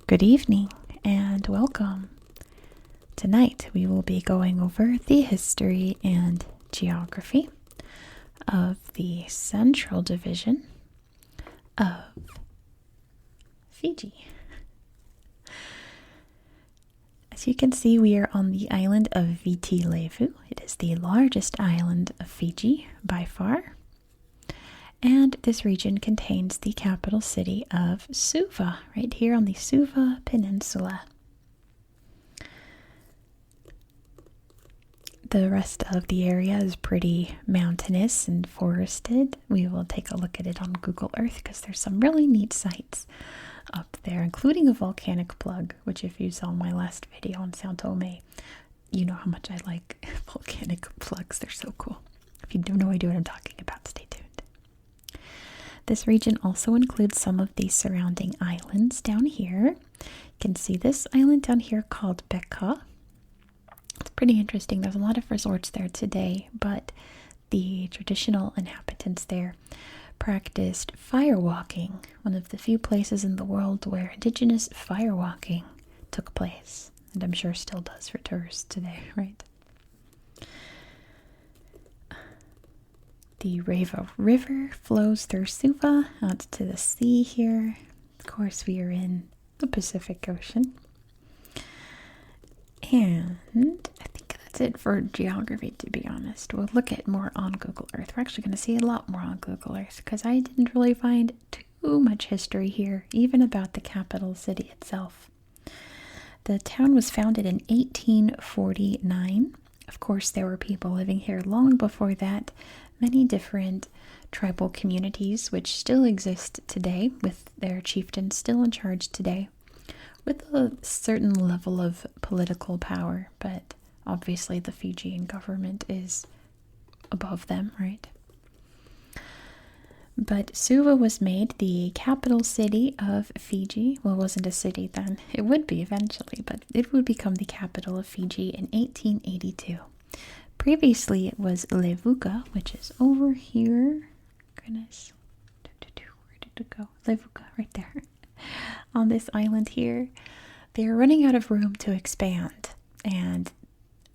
Good evening and welcome. Tonight we will be going over the history and geography of the Central Division of Fiji. As you can see, we are on the island of Viti Levu. It is the largest island of Fiji by far. And this region contains the capital city of Suva, right here on the Suva Peninsula. The rest of the area is pretty mountainous and forested. We will take a look at it on Google Earth because there's some really neat sights up there, including a volcanic plug, which if you saw my last video on Sao Tome, you know how much I like volcanic plugs. They're so cool. If you have no idea what I'm talking about, stay tuned. This region also includes some of the surrounding islands down here. You can see this island down here called Beka. It's pretty interesting. There's a lot of resorts there today, but the traditional inhabitants there practiced firewalking, one of the few places in the world where indigenous firewalking took place, and I'm sure still does for tourists today, right? The Reva River flows through Suva out to the sea here. Of course, we are in the Pacific Ocean. And I think that's it for geography, to be honest. We'll look at more on Google Earth. We're actually going to see a lot more on Google Earth because I didn't really find too much history here, even about the capital city itself. The town was founded in 1849. Of course, there were people living here long before that. Many different tribal communities which still exist today, with their chieftains still in charge today, with a certain level of political power, but obviously the Fijian government is above them, right? But Suva was made the capital city of Fiji. Well, it wasn't a city then. It would be eventually, but it would become the capital of Fiji in 1882. Previously, it was Levuka, which is over here. Goodness. Where did it go? Levuka, right there. On this island here. They're running out of room to expand. And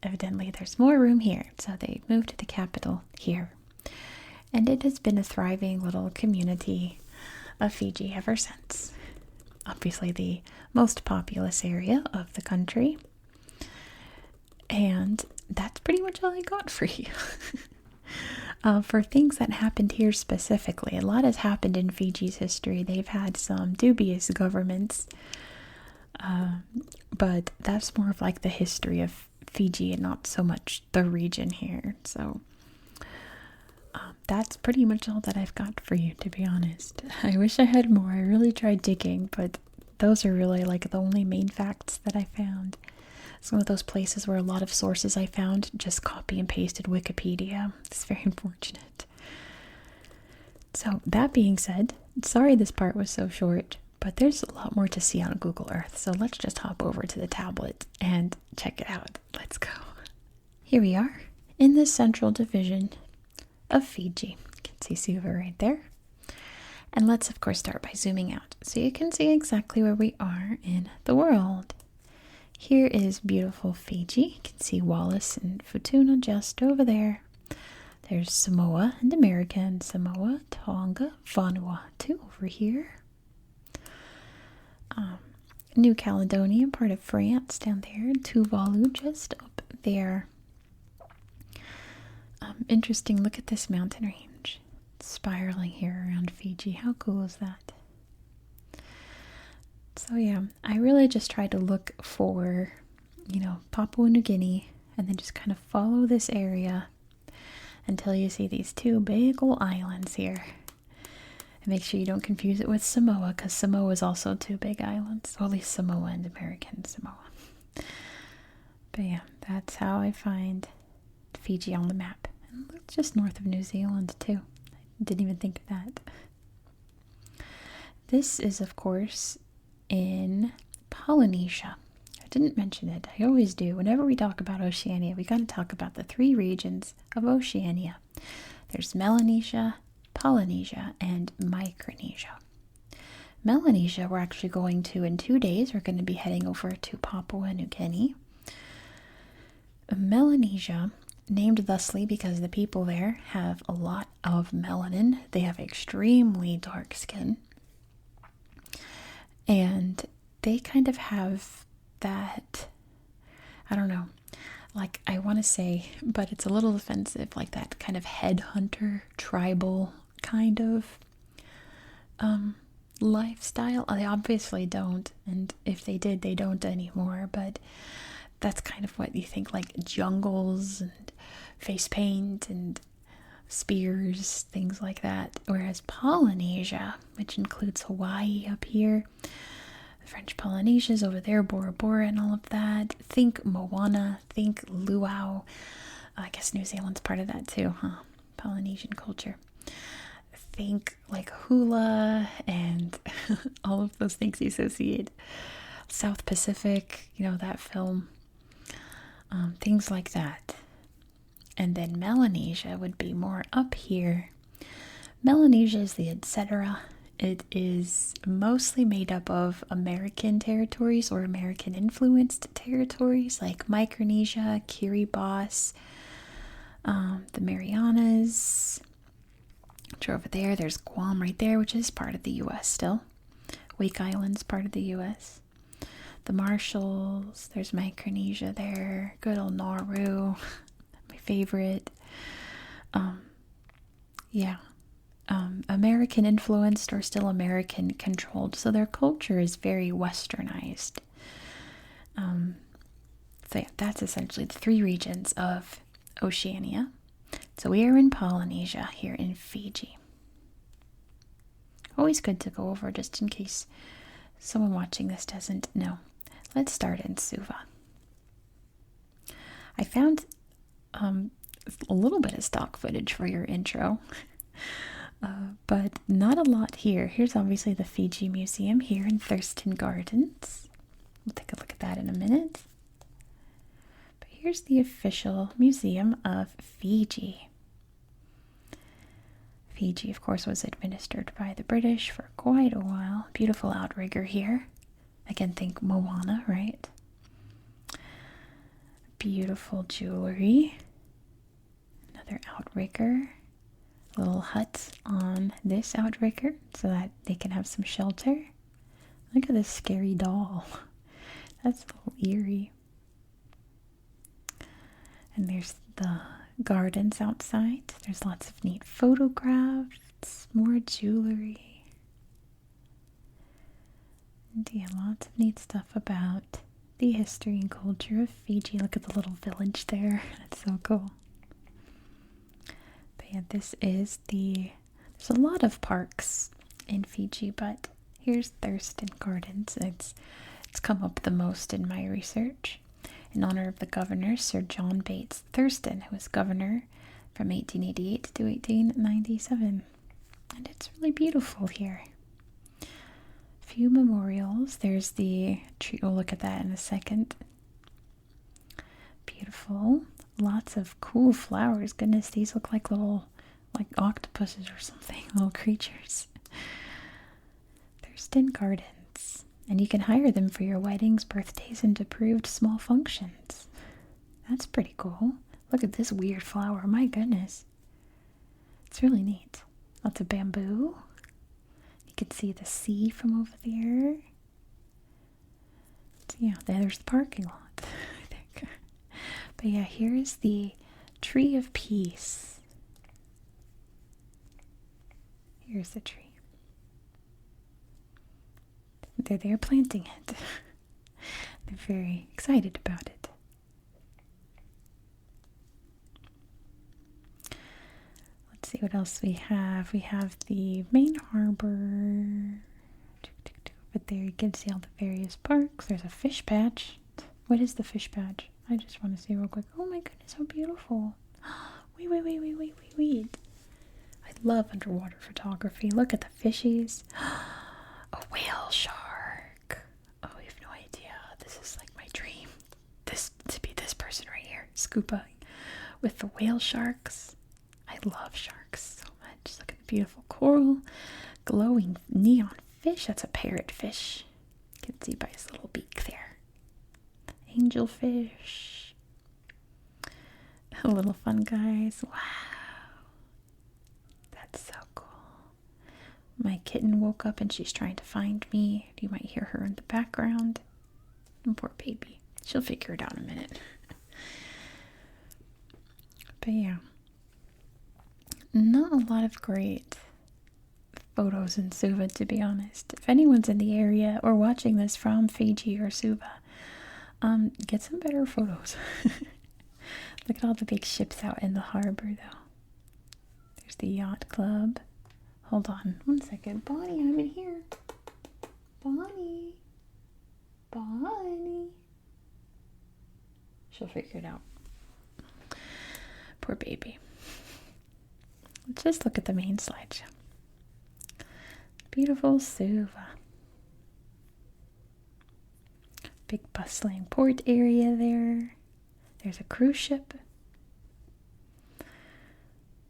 evidently, there's more room here. So they moved to the capital here. And it has been a thriving little community of Fiji ever since. Obviously, the most populous area of the country. And that's pretty much all I got for you. For things that happened here specifically, a lot has happened in Fiji's history. They've had some dubious governments, but that's more of like the history of Fiji and not so much the region here. So that's pretty much all that I've got for you, to be honest. I wish I had more. I really tried digging, but those are really like the only main facts that I found. It's one of those places where a lot of sources I found just copy and pasted Wikipedia. It's very unfortunate. So that being said, sorry this part was so short, but there's a lot more to see on Google Earth. So let's just hop over to the tablet and check it out. Let's go. Here we are in the Central Division of Fiji. You can see Suva right there. And let's of course start by zooming out so you can see exactly where we are in the world. Here is beautiful Fiji. You can see Wallis and Futuna just over there. There's Samoa and American Samoa, Tonga, Vanuatu over here. New Caledonia, part of France down there. Tuvalu just up there. Interesting, look at this mountain range. Spiraling here around Fiji. How cool is that? So yeah, I really just try to look for, Papua New Guinea and then just kind of follow this area until you see these two big old islands here. And make sure you don't confuse it with Samoa, because Samoa is also two big islands. Well, at least Samoa and American Samoa. But yeah, that's how I find Fiji on the map. And it's just north of New Zealand too. I didn't even think of that. This is, of course, in Polynesia. I didn't mention it. I always do. Whenever we talk about Oceania, we got to talk about the three regions of Oceania. There's Melanesia, Polynesia, and Micronesia. Melanesia, we're actually going to in 2 days. We're going to be heading over to Papua New Guinea. Melanesia, named thusly because the people there have a lot of melanin. They have extremely dark skin. And they kind of have that, I don't know, like I want to say, but it's a little offensive, like that kind of headhunter, tribal kind of lifestyle. They obviously don't, and if they did, they don't anymore, but that's kind of what you think, like jungles and face paint and spears, things like that. Whereas Polynesia, which includes Hawaii up here, the French Polynesia's over there, Bora Bora and all of that. Think Moana, think Luau. I guess New Zealand's part of that too, huh? Polynesian culture. Think like hula and all of those things you associate. South Pacific, you know, that film. Things like that. And then Melanesia would be more up here. Melanesia is the etc. It is mostly made up of American territories or American influenced territories like Micronesia, Kiribati, the Marianas, which are over there. There's Guam right there, which is part of the U.S. still. Wake Island's part of the U.S. The Marshalls, there's Micronesia there. Good old Nauru, my favorite. American influenced or still American controlled. So their culture is very westernized. So yeah, that's essentially the 3 regions of Oceania. So we are in Polynesia here in Fiji. Always good to go over just in case someone watching this doesn't know. Let's start in Suva. I found a little bit of stock footage for your intro, but not a lot here. Here's obviously the Fiji Museum here in Thurston Gardens. We'll take a look at that in a minute. But here's the official Museum of Fiji. Fiji, of course, was administered by the British for quite a while. Beautiful outrigger here. Again, think Moana, right? Beautiful jewelry. Another outrigger. Little hut on this outrigger so that they can have some shelter. Look at this scary doll. That's a little eerie. And there's the gardens outside. There's lots of neat photographs, more jewelry. And yeah, lots of neat stuff about the history and culture of Fiji. Look at the little village there. That's so cool. But yeah, this is there's a lot of parks in Fiji, but here's Thurston Gardens. It's come up the most in my research. In honor of the governor, Sir John Bates Thurston, who was governor from 1888 to 1897. And it's really beautiful here. Few memorials. There's the tree. We'll look at that in a second. Beautiful. Lots of cool flowers. Goodness, these look like little, like octopuses or something. Little creatures. Thurston Gardens. And you can hire them for your weddings, birthdays, and approved small functions. That's pretty cool. Look at this weird flower. My goodness. It's really neat. Lots of bamboo. You can see the sea from over there. So yeah, there's the parking lot, I think. But yeah, here's the Tree of Peace. Here's the tree. They're there planting it. They're very excited about it. Let's see what else we have. We have the main harbor. But there you can see all the various parks. There's a fish patch. What is the fish patch? I just want to see real quick. Oh my goodness, how beautiful. Wait. I love underwater photography. Look at the fishies. A whale shark. Oh, you have no idea. This is like my dream. To be this person right here, scuba with the whale sharks. I love sharks so much. Look at the beautiful coral, glowing neon fish. That's a parrotfish. You can see by his little beak there. Angelfish. Little fun guys. Wow. That's so cool. My kitten woke up and she's trying to find me. You might hear her in the background. Poor baby. She'll figure it out in a minute. But yeah. Not a lot of great photos in Suva, to be honest. If anyone's in the area or watching this from Fiji or Suva, get some better photos. Look at all the big ships out in the harbor, though. There's the yacht club. Hold on 1 second. Bonnie, I'm in here. Bonnie. Bonnie. She'll figure it out. Poor baby. Let's just look at the main slideshow. Beautiful Suva. Big bustling port area there. There's a cruise ship.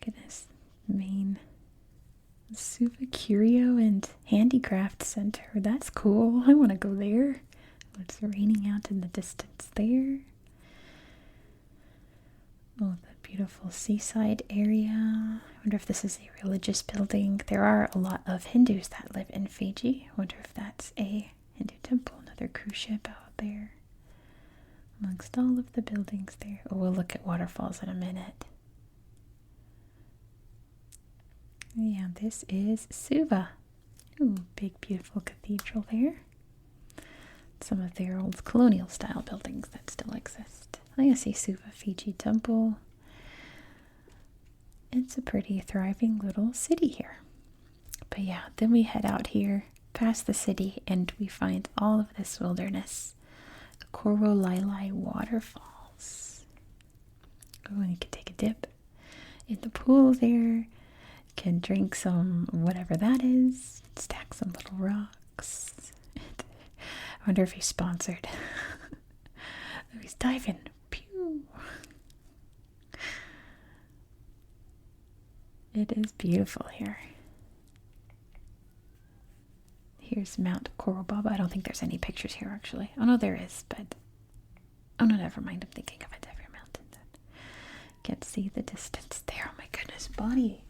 Goodness, main Suva Curio and Handicraft Center. That's cool. I want to go there. It's raining out in the distance there. Oh, the beautiful seaside area. I wonder if this is a religious building. There are a lot of Hindus that live in Fiji. I wonder if that's a Hindu temple. Another cruise ship out there. Amongst all of the buildings there. Oh, we'll look at waterfalls in a minute. Yeah, this is Suva. Ooh, big beautiful cathedral there. Some of their old colonial style buildings that still exist. I see Suva Fiji Temple. It's a pretty thriving little city here. But yeah, then we head out here past the city and we find all of this wilderness. The Korolai waterfalls. Oh, and you can take a dip in the pool there. Can drink some whatever that is. Stack some little rocks. I wonder if he's sponsored. Oh, he's diving. Pew. It is beautiful here. Here's Mount Korobaba. I don't think there's any pictures here, actually. Oh, no, there is, but... Oh, no, never mind. I'm thinking of a different mountain then. Can't see the distance there. Oh, my goodness. Bonnie.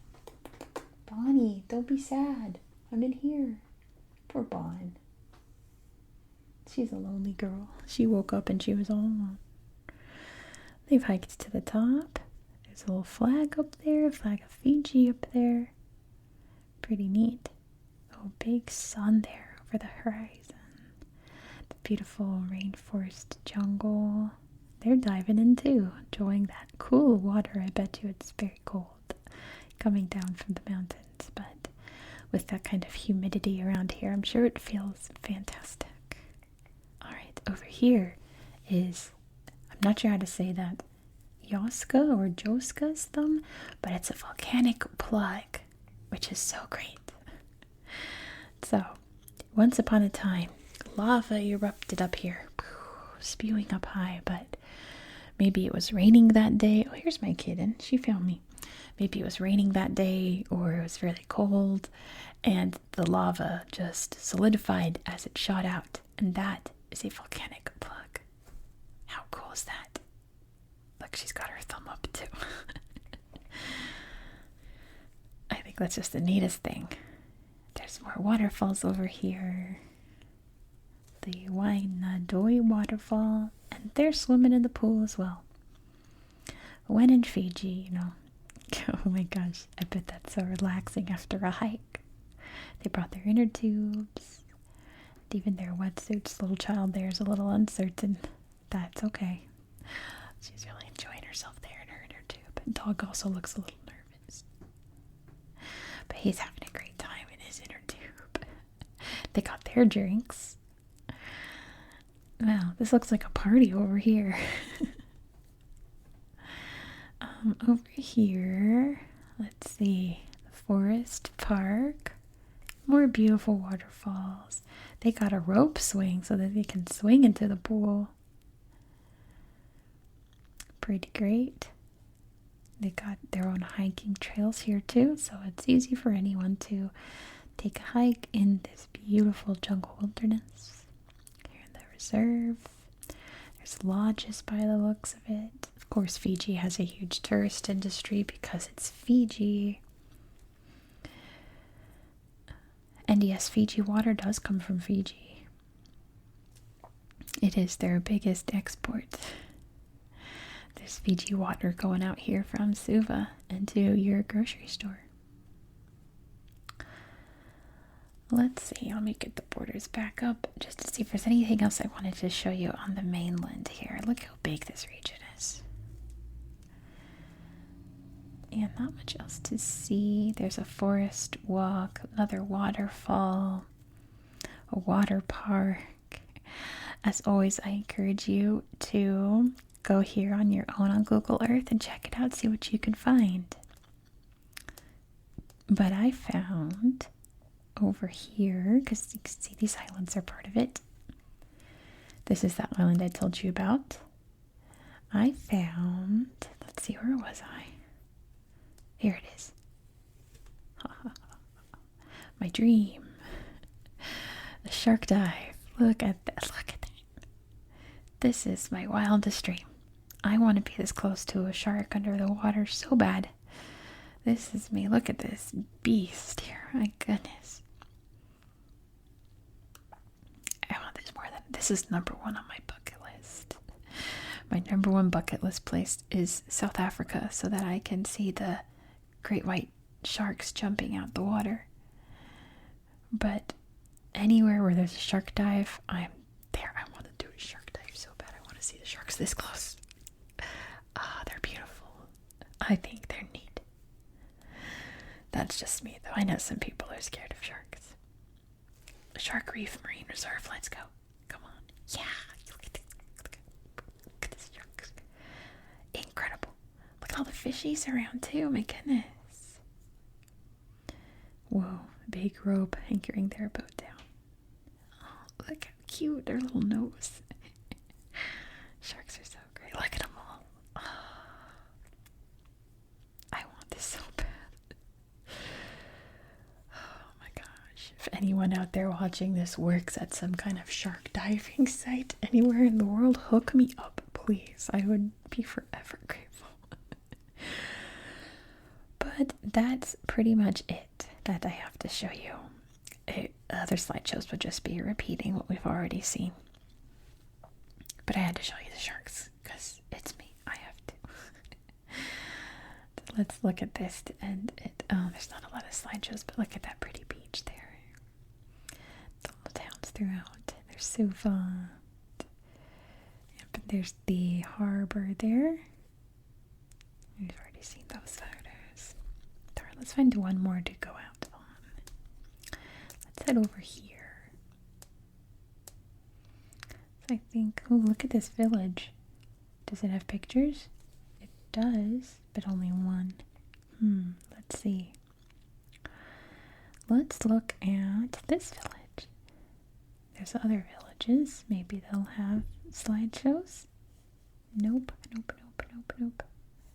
Bonnie, don't be sad. I'm in here. Poor Bon. She's a lonely girl. She woke up and she was all alone. They've hiked to the top. There's a little flag up there. A flag of Fiji up there. Pretty neat. Oh, big sun there over the horizon. The beautiful rainforest jungle. They're diving in too. Enjoying that cool water. I bet you it's very cold coming down from the mountains. But with that kind of humidity around here, I'm sure it feels fantastic. Alright, over here is, I'm not sure how to say that, Yoska or Joska's thumb, but it's a volcanic plug, which is so great. So, once upon a time, lava erupted up here, spewing up high, but maybe it was raining that day. Oh, here's my kitten. She found me. Maybe it was raining that day, or it was really cold, and the lava just solidified as it shot out, and that is a volcanic plug. How cool is that? Look, she's got her thumb up too. I think that's just the neatest thing. There's more waterfalls over here. The Wainadoi waterfall, and they're swimming in the pool as well. When in Fiji, you know, oh my gosh, I bet that's so relaxing after a hike. They brought their inner tubes, and even their wetsuits. Little child there is a little uncertain. That's okay. She's really enjoying herself there in her inner tube. And dog also looks a little nervous. But he's having a great time in his inner tube. They got their drinks. Wow, this looks like a party over here. Over here, let's see, the forest park, more beautiful waterfalls. They got a rope swing so that they can swing into the pool. Pretty great. They got their own hiking trails here too, so it's easy for anyone to take a hike in this beautiful jungle wilderness here in the reserve. There's lodges by the looks of it. Of course, Fiji has a huge tourist industry because it's Fiji. And yes, Fiji water does come from Fiji. It is their biggest export. There's Fiji water going out here from Suva into your grocery store. Let's see, let me get the borders back up just to see if there's anything else I wanted to show you on the mainland here. Look how big this region is. And not much else to see. There's a forest walk, another waterfall, a water park. As always, I encourage you to go here on your own on Google Earth and check it out, see what you can find. But I found over here, because you can see these islands are part of it. This is that island I told you about. I found, let's see, where was I? Here it is. My dream. The shark dive. Look at that. Look at that. This is my wildest dream. I want to be this close to a shark under the water so bad. This is me. Look at this beast here. My goodness. I want this more than this is number one on my bucket list. My number one bucket list place is South Africa so that I can see the great white sharks jumping out the water. But anywhere where there's a shark dive, I'm there. I want to do a shark dive so bad. I want to see the sharks this close. Ah, they're beautiful. I think they're neat. That's just me, though. I know some people are scared of sharks. Shark Reef Marine Reserve. Let's go. Come on. Yeah. Look at this sharks. Incredible. Look at all the fishies around, too. My goodness. Whoa. Big rope anchoring their boat down. Oh, look how cute. Their little nose. Sharks are so great. Look at them all. Oh, I want this so bad. Oh my gosh. If anyone out there watching this works at some kind of shark diving site anywhere in the world, hook me up, please. I would be forever grateful. But that's pretty much it that I have to show you. Other slideshows would just be repeating what we've already seen. But I had to show you the sharks because it's me. I have to. Let's look at this to end it. Oh, there's not a lot of slideshows, but look at that pretty beach there. The little towns throughout. There's Suva. Yep, there's the harbor there. We've already seen those photos. Alright, let's find one more to go out on. Let's head over here. So I think, oh, look at this village. Does it have pictures? It does, but only one. Let's see. Let's look at this village. There's other villages. Maybe they'll have slideshows. Nope, nope, nope, nope, nope.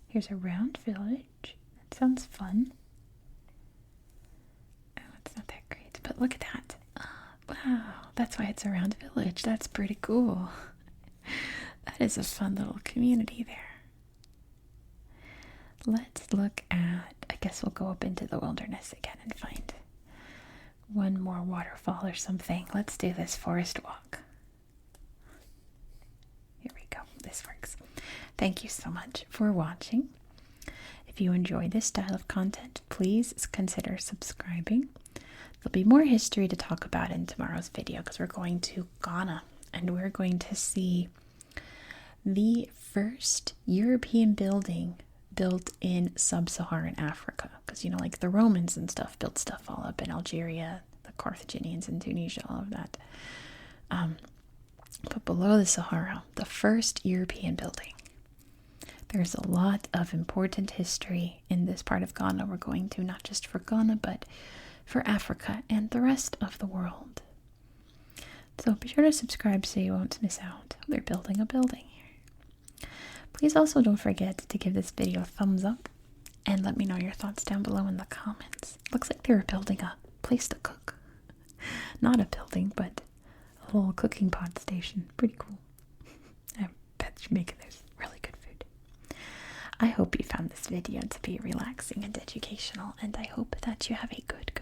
Here's a round village. That sounds fun. Oh, it's not that great, but look at that. Oh, wow, that's why it's a round village. That's pretty cool. That is a fun little community there. Let's look at, I guess we'll go up into the wilderness again and find one more waterfall or something. Let's do this forest walk. Here we go. This works. Thank you so much for watching. If you enjoy this style of content, please consider subscribing. There'll be more history to talk about in tomorrow's video because we're going to Ghana and we're going to see the first European building built in sub-Saharan Africa. Because, you know, like the Romans and stuff built stuff all up in Algeria, the Carthaginians in Tunisia, all of that. But below the Sahara, the first European building. There's a lot of important history in this part of Ghana we're going to, not just for Ghana, but for Africa and the rest of the world. So be sure to subscribe so you won't miss out. They're building a building here. Please also don't forget to give this video a thumbs up and let me know your thoughts down below in the comments. Looks like they're building a place to cook. Not a building, but a little cooking pod station. Pretty cool. I bet you make this really good food. I hope you found this video to be relaxing and educational, and I hope that you have a good